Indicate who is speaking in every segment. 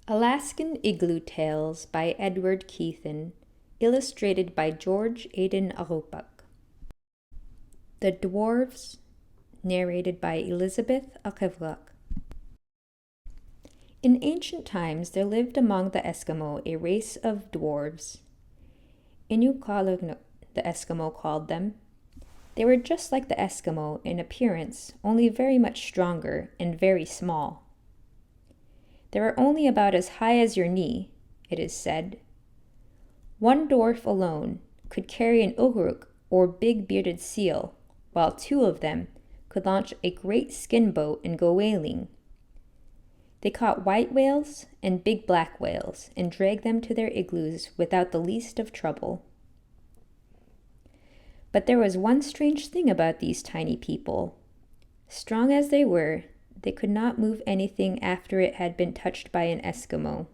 Speaker 1: Alaskan Igloo Tales by Edward Keithan, illustrated by George Aidan Arupak. The Dwarves, narrated by Elizabeth Akevrak. In ancient times there lived among the Eskimo a race of dwarves. Inukalugno, the Eskimo called them. They were just like the Eskimo in appearance, only very much stronger and very small. They were only about as high as your knee, it is said. One dwarf alone could carry an ugruk, or big bearded seal, while two of them could launch a great skin boat and go whaling. They caught white whales and big black whales and dragged them to their igloos without the least of trouble. But there was one strange thing about these tiny people. Strong as they were, they could not move anything after it had been touched by an Eskimo.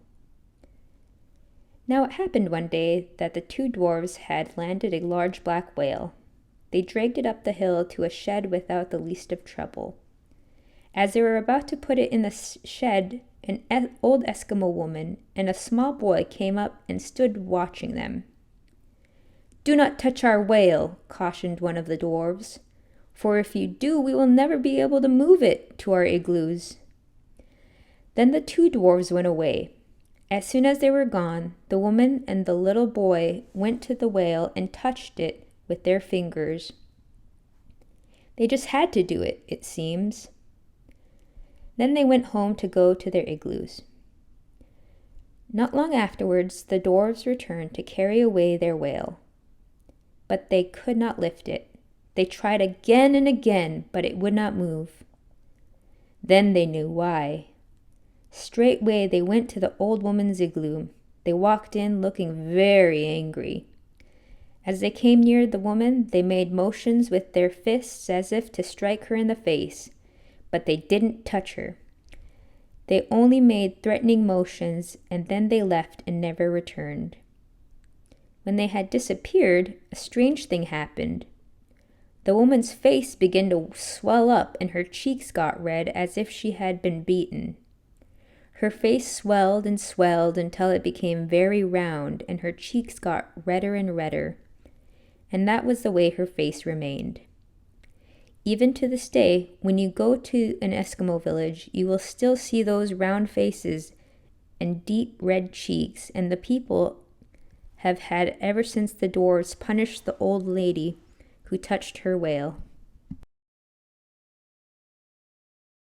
Speaker 1: Now it happened one day that the two dwarves had landed a large black whale. They dragged it up the hill to a shed without the least of trouble. As they were about to put it in the shed, an old Eskimo woman and a small boy came up and stood watching them. "Do not touch our whale," cautioned one of the dwarves, "for if you do, we will never be able to move it to our igloos." Then the two dwarves went away. As soon as they were gone, the woman and the little boy went to the whale and touched it with their fingers. They just had to do it, it seems. Then they went home to go to their igloos. Not long afterwards, the dwarves returned to carry away their whale. But they could not lift it. They tried again and again, but it would not move. Then they knew why. Straightway they went to the old woman's igloo. They walked in looking very angry. As they came near the woman, they made motions with their fists as if to strike her in the face, but they didn't touch her. They only made threatening motions, and then they left and never returned. When they had disappeared, a strange thing happened. The woman's face began to swell up and her cheeks got red as if she had been beaten. Her face swelled and swelled until it became very round and her cheeks got redder and redder. And that was the way her face remained. Even to this day, when you go to an Eskimo village, you will still see those round faces and deep red cheeks, and the people have had ever since the dwarves punished the old lady who touched her whale.